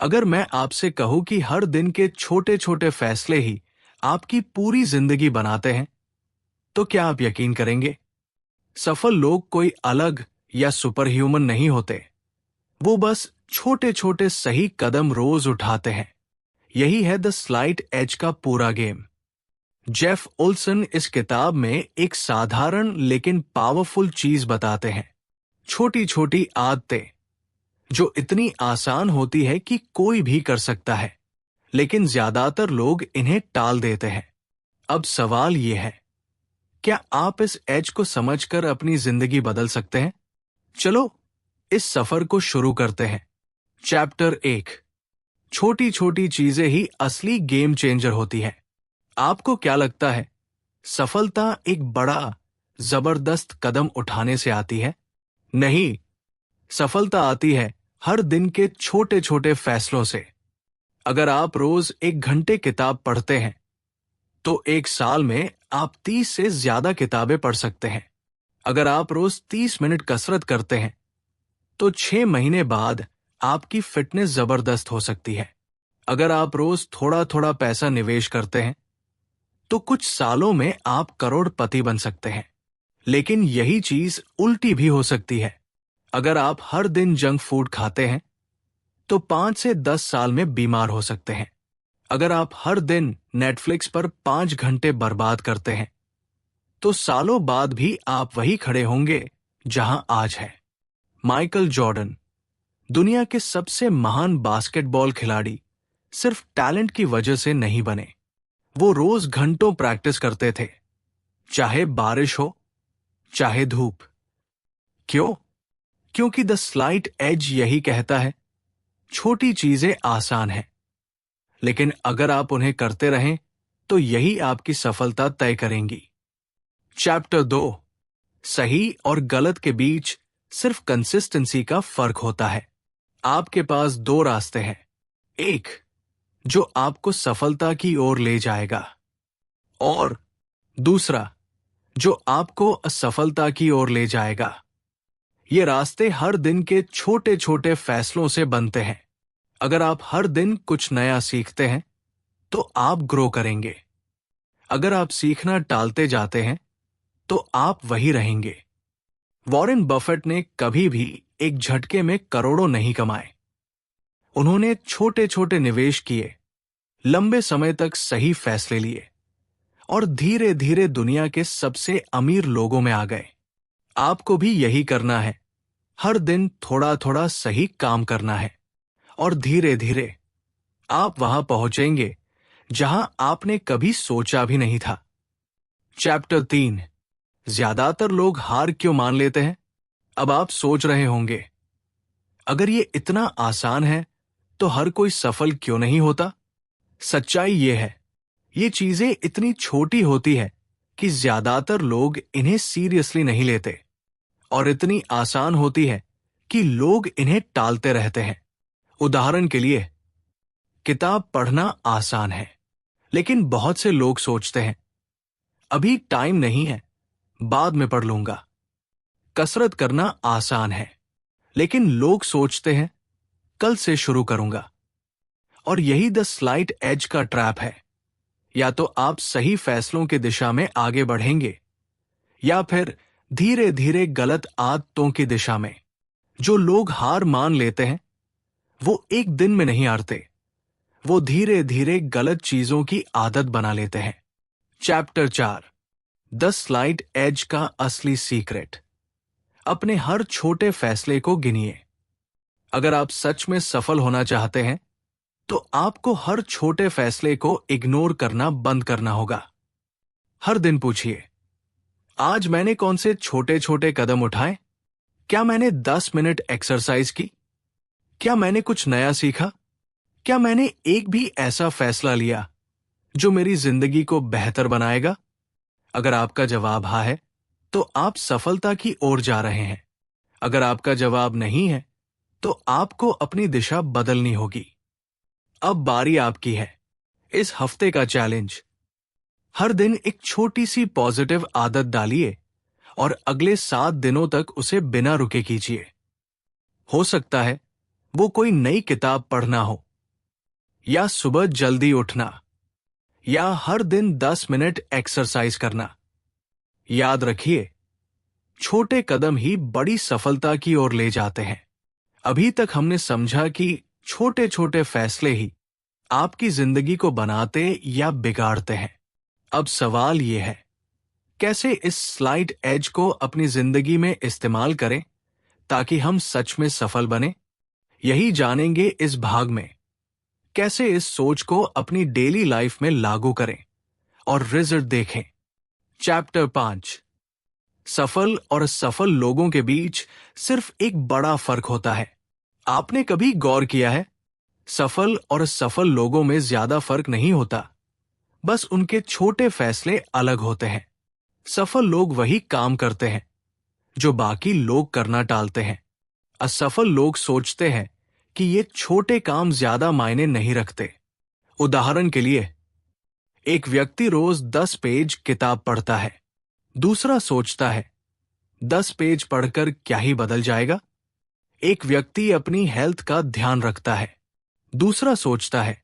अगर मैं आपसे कहूं कि हर दिन के छोटे छोटे फैसले ही आपकी पूरी जिंदगी बनाते हैं, तो क्या आप यकीन करेंगे? सफल लोग कोई अलग या सुपर ह्यूमन नहीं होते। वो बस छोटे छोटे सही कदम रोज उठाते हैं। यही है द स्लाइट एज का पूरा गेम। जेफ ओल्सन इस किताब में एक साधारण लेकिन पावरफुल चीज बताते हैं। छोटी छोटी आदतें जो इतनी आसान होती है कि कोई भी कर सकता है, लेकिन ज्यादातर लोग इन्हें टाल देते हैं। अब सवाल यह है, क्या आप इस एज को समझकर अपनी जिंदगी बदल सकते हैं? चलो इस सफर को शुरू करते हैं। चैप्टर 1। छोटी छोटी चीजें ही असली गेम चेंजर होती है। आपको क्या लगता है, सफलता एक बड़ा जबरदस्त कदम उठाने से आती है? नहीं, सफलता आती है हर दिन के छोटे छोटे फैसलों से। अगर आप रोज 1 घंटे किताब पढ़ते हैं, तो 1 साल में आप 30 से ज्यादा किताबें पढ़ सकते हैं। अगर आप रोज 30 मिनट कसरत करते हैं, तो 6 महीने बाद आपकी फिटनेस जबरदस्त हो सकती है। अगर आप रोज थोड़ा थोड़ा पैसा निवेश करते हैं, तो कुछ सालों में आप करोड़पति बन सकते हैं। लेकिन यही चीज उल्टी भी हो सकती है। अगर आप हर दिन जंक फूड खाते हैं, तो 5 से 10 साल में बीमार हो सकते हैं। अगर आप हर दिन नेटफ्लिक्स पर 5 घंटे बर्बाद करते हैं, तो सालों बाद भी आप वही खड़े होंगे जहां आज है। माइकल जॉर्डन, दुनिया के सबसे महान बास्केटबॉल खिलाड़ी, सिर्फ टैलेंट की वजह से नहीं बने। वो रोज घंटों प्रैक्टिस करते थे, चाहे बारिश हो, चाहे धूप। क्यों? क्योंकि द स्लाइट एज यही कहता है, छोटी चीजें आसान हैं, लेकिन अगर आप उन्हें करते रहें, तो यही आपकी सफलता तय करेंगी। चैप्टर 2। सही और गलत के बीच सिर्फ कंसिस्टेंसी का फर्क होता है। आपके पास 2 रास्ते हैं। एक जो आपको सफलता की ओर ले जाएगा, और दूसरा जो आपको असफलता की ओर ले जाएगा। ये रास्ते हर दिन के छोटे छोटे फैसलों से बनते हैं। अगर आप हर दिन कुछ नया सीखते हैं, तो आप ग्रो करेंगे। अगर आप सीखना टालते जाते हैं, तो आप वही रहेंगे। वॉरेन बफेट ने कभी भी एक झटके में करोड़ों नहीं कमाए। उन्होंने छोटे छोटे निवेश किए, लंबे समय तक सही फैसले लिए, और धीरे धीरे दुनिया के सबसे अमीर लोगों में आ गए। आपको भी यही करना है। हर दिन थोड़ा थोड़ा सही काम करना है, और धीरे धीरे आप वहां पहुंचेंगे जहां आपने कभी सोचा भी नहीं था। चैप्टर 3। ज्यादातर लोग हार क्यों मान लेते हैं? अब आप सोच रहे होंगे, अगर ये इतना आसान है, तो हर कोई सफल क्यों नहीं होता? सच्चाई ये है, ये चीजें इतनी छोटी होती है कि ज्यादातर लोग इन्हें सीरियसली नहीं लेते, और इतनी आसान होती है कि लोग इन्हें टालते रहते हैं। उदाहरण के लिए, किताब पढ़ना आसान है, लेकिन बहुत से लोग सोचते हैं, अभी टाइम नहीं है, बाद में पढ़ लूंगा। कसरत करना आसान है, लेकिन लोग सोचते हैं, कल से शुरू करूंगा। और यही द स्लाइट एज का ट्रैप है। या तो आप सही फैसलों की दिशा में आगे बढ़ेंगे, या फिर धीरे धीरे गलत आदतों की दिशा में। जो लोग हार मान लेते हैं, वो एक दिन में नहीं हारते, वो धीरे धीरे गलत चीजों की आदत बना लेते हैं। चैप्टर 4। द स्लाइट एज का असली सीक्रेट। अपने हर छोटे फैसले को गिनिए। अगर आप सच में सफल होना चाहते हैं, तो आपको हर छोटे फैसले को इग्नोर करना बंद करना होगा। हर दिन पूछिए, आज मैंने कौन से छोटे छोटे कदम उठाए? क्या मैंने 10 मिनट एक्सरसाइज की? क्या मैंने कुछ नया सीखा? क्या मैंने एक भी ऐसा फैसला लिया जो मेरी जिंदगी को बेहतर बनाएगा? अगर आपका जवाब हाँ है, तो आप सफलता की ओर जा रहे हैं। अगर आपका जवाब नहीं है, तो आपको अपनी दिशा बदलनी होगी। अब बारी आपकी है। इस हफ्ते का चैलेंज, हर दिन एक छोटी सी पॉजिटिव आदत डालिए, और अगले 7 दिनों तक उसे बिना रुके कीजिए। हो सकता है वो कोई नई किताब पढ़ना हो, या सुबह जल्दी उठना, या हर दिन 10 मिनट एक्सरसाइज करना। याद रखिए, छोटे कदम ही बड़ी सफलता की ओर ले जाते हैं। अभी तक हमने समझा कि छोटे छोटे फैसले ही आपकी जिंदगी को बनाते या बिगाड़ते हैं। अब सवाल यह है, कैसे इस स्लाइड एज को अपनी जिंदगी में इस्तेमाल करें ताकि हम सच में सफल बने? यही जानेंगे इस भाग में। कैसे इस सोच को अपनी डेली लाइफ में लागू करें और रिजल्ट देखें। चैप्टर 5, सफल और असफल लोगों के बीच सिर्फ एक बड़ा फर्क होता है। आपने कभी गौर किया है? सफल और असफल लोगों में ज्यादा फर्क नहीं होता, बस उनके छोटे फैसले अलग होते हैं। सफल लोग वही काम करते हैं जो बाकी लोग करना टालते हैं। असफल लोग सोचते हैं कि ये छोटे काम ज्यादा मायने नहीं रखते। उदाहरण के लिए, एक व्यक्ति रोज 10 पेज किताब पढ़ता है। दूसरा सोचता है 10 पेज पढ़कर क्या ही बदल जाएगा। एक व्यक्ति अपनी हेल्थ का ध्यान रखता है। दूसरा सोचता है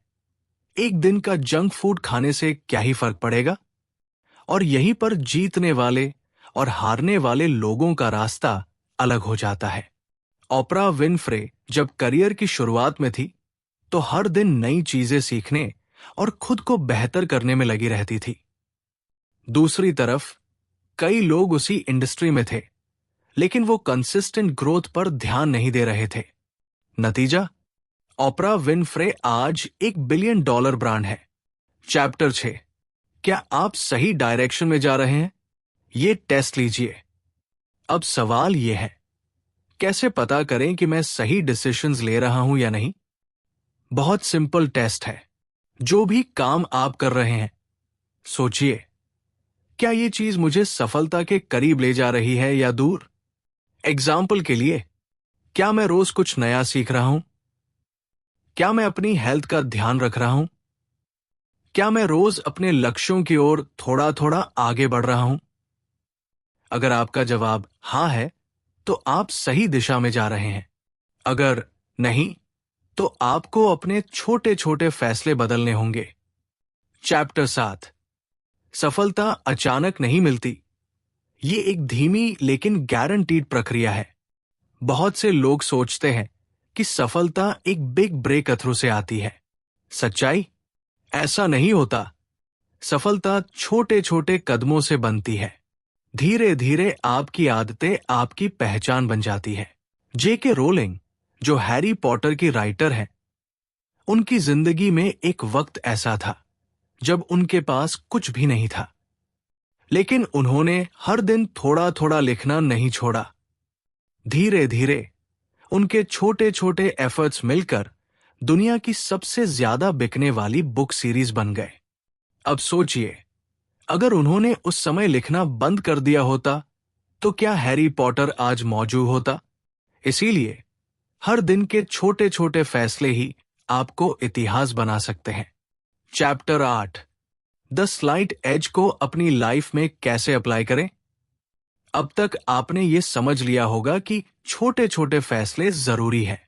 एक दिन का जंक फूड खाने से क्या ही फर्क पड़ेगा। और यहीं पर जीतने वाले और हारने वाले लोगों का रास्ता अलग हो जाता है। ओपरा विनफ्रे जब करियर की शुरुआत में थी तो हर दिन नई चीजें सीखने और खुद को बेहतर करने में लगी रहती थी। दूसरी तरफ कई लोग उसी इंडस्ट्री में थे, लेकिन वो कंसिस्टेंट ग्रोथ पर ध्यान नहीं दे रहे थे। नतीजा, ओपरा विनफ्रे आज $1 बिलियन ब्रांड है। चैप्टर 6, क्या आप सही डायरेक्शन में जा रहे हैं? ये टेस्ट लीजिए। अब सवाल ये है, कैसे पता करें कि मैं सही डिसीजंस ले रहा हूं या नहीं? बहुत सिंपल टेस्ट है। जो भी काम आप कर रहे हैं, सोचिए, क्या ये चीज मुझे सफलता के करीब ले जा रही है या दूर? एग्जाम्पल के लिए, क्या मैं रोज कुछ नया सीख रहा हूं? क्या मैं अपनी हेल्थ का ध्यान रख रहा हूं? क्या मैं रोज अपने लक्ष्यों की ओर थोड़ा थोड़ा आगे बढ़ रहा हूं? अगर आपका जवाब हां है, तो आप सही दिशा में जा रहे हैं। अगर नहीं, तो आपको अपने छोटे छोटे फैसले बदलने होंगे। चैप्टर 7, सफलता अचानक नहीं मिलती। ये एक धीमी लेकिन गारंटीड प्रक्रिया है। बहुत से लोग सोचते हैं कि सफलता एक बिग ब्रेक थ्रू से आती है। सच्चाई? ऐसा नहीं होता। सफलता छोटे छोटे कदमों से बनती है। धीरे धीरे आपकी आदतें आपकी पहचान बन जाती है। J.K. रोलिंग, जो हैरी पॉटर की राइटर हैं, उनकी जिंदगी में एक वक्त ऐसा था जब उनके पास कुछ भी नहीं था, लेकिन उन्होंने हर दिन थोड़ा थोड़ा लिखना नहीं छोड़ा। धीरे धीरे उनके छोटे छोटे एफर्ट्स मिलकर दुनिया की सबसे ज्यादा बिकने वाली बुक सीरीज बन गए। अब सोचिए, अगर उन्होंने उस समय लिखना बंद कर दिया होता तो क्या हैरी पॉटर आज मौजूद होता? इसीलिए हर दिन के छोटे छोटे फैसले ही आपको इतिहास बना सकते हैं। चैप्टर 8, द स्लाइड एज को अपनी लाइफ में कैसे अप्लाई करें? अब तक आपने ये समझ लिया होगा कि छोटे छोटे फैसले जरूरी हैं।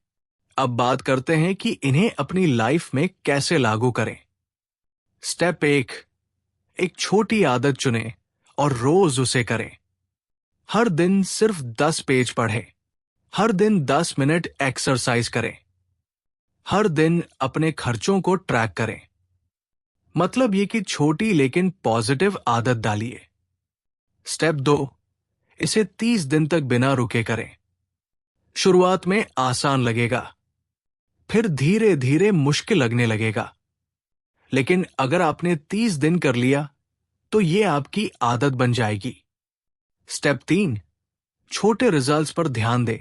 अब बात करते हैं कि इन्हें अपनी लाइफ में कैसे लागू करें। स्टेप 1, एक छोटी आदत चुनें और रोज उसे करें। हर दिन सिर्फ 10 पेज पढ़ें। हर दिन 10 मिनट एक्सरसाइज करें। हर दिन अपने खर्चों को ट्रैक करें। मतलब ये कि छोटी लेकिन पॉजिटिव आदत डालिए। स्टेप 2, इसे 30 दिन तक बिना रुके करें। शुरुआत में आसान लगेगा, फिर धीरे धीरे मुश्किल लगने लगेगा, लेकिन अगर आपने 30 दिन कर लिया तो ये आपकी आदत बन जाएगी। स्टेप 3, छोटे रिजल्ट्स पर ध्यान दें,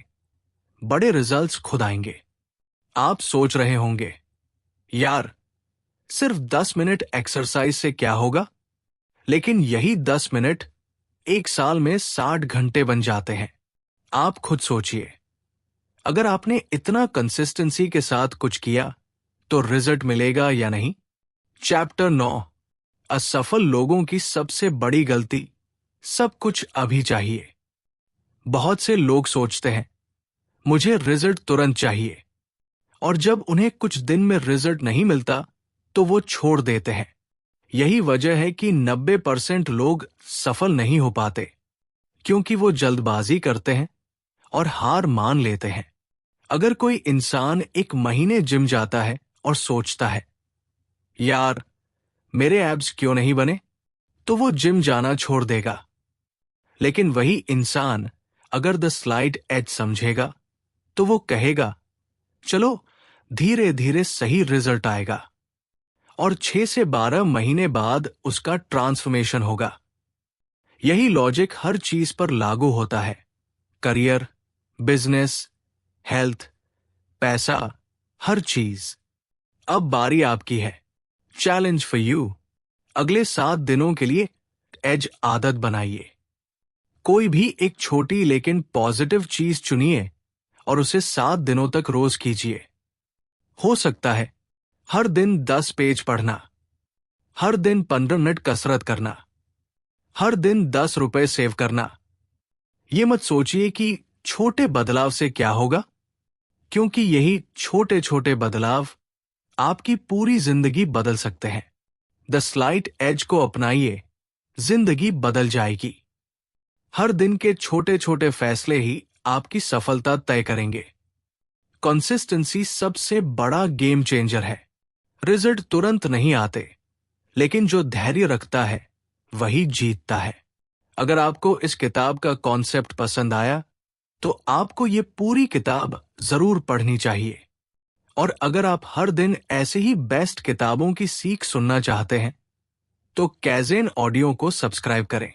बड़े रिजल्ट्स खुद आएंगे। आप सोच रहे होंगे, यार सिर्फ 10 मिनट एक्सरसाइज से क्या होगा? लेकिन यही 10 मिनट एक साल में 60 घंटे बन जाते हैं। आप खुद सोचिए, अगर आपने इतना कंसिस्टेंसी के साथ कुछ किया तो रिजल्ट मिलेगा या नहीं? चैप्टर 9, असफल लोगों की सबसे बड़ी गलती, सब कुछ अभी चाहिए। बहुत से लोग सोचते हैं, मुझे रिजल्ट तुरंत चाहिए, और जब उन्हें कुछ दिन में रिजल्ट नहीं मिलता तो वो छोड़ देते हैं। यही वजह है कि 90% लोग सफल नहीं हो पाते, क्योंकि वो जल्दबाजी करते हैं और हार मान लेते हैं। अगर कोई इंसान 1 महीने जिम जाता है और सोचता है, यार मेरे एब्स क्यों नहीं बने, तो वो जिम जाना छोड़ देगा। लेकिन वही इंसान अगर द स्लाइट एज समझेगा तो वो कहेगा, चलो धीरे धीरे सही रिजल्ट आएगा, और 6 से 12 महीने बाद उसका ट्रांसफॉर्मेशन होगा। यही लॉजिक हर चीज पर लागू होता है। करियर, बिजनेस, हेल्थ, पैसा, हर चीज। अब बारी आपकी है। Challenge for you. अगले 7 दिनों के लिए एज आदत बनाइए। कोई भी एक छोटी लेकिन पॉजिटिव चीज चुनिए और उसे 7 दिनों तक रोज कीजिए। हो सकता है हर दिन 10 पेज पढ़ना, हर दिन 15 मिनट कसरत करना, हर दिन 10 रुपए सेव करना। ये मत सोचिए कि छोटे बदलाव से क्या होगा, क्योंकि यही छोटे छोटे बदलाव आपकी पूरी जिंदगी बदल सकते हैं। द स्लाइट एज को अपनाइए, जिंदगी बदल जाएगी। हर दिन के छोटे छोटे फैसले ही आपकी सफलता तय करेंगे। कंसिस्टेंसी सबसे बड़ा गेम चेंजर है। रिजल्ट तुरंत नहीं आते, लेकिन जो धैर्य रखता है वही जीतता है। अगर आपको इस किताब का कॉन्सेप्ट पसंद आया तो आपको ये पूरी किताब जरूर पढ़नी चाहिए। और अगर आप हर दिन ऐसे ही बेस्ट किताबों की सीख सुनना चाहते हैं तो कैज़ेन ऑडियो को सब्सक्राइब करें।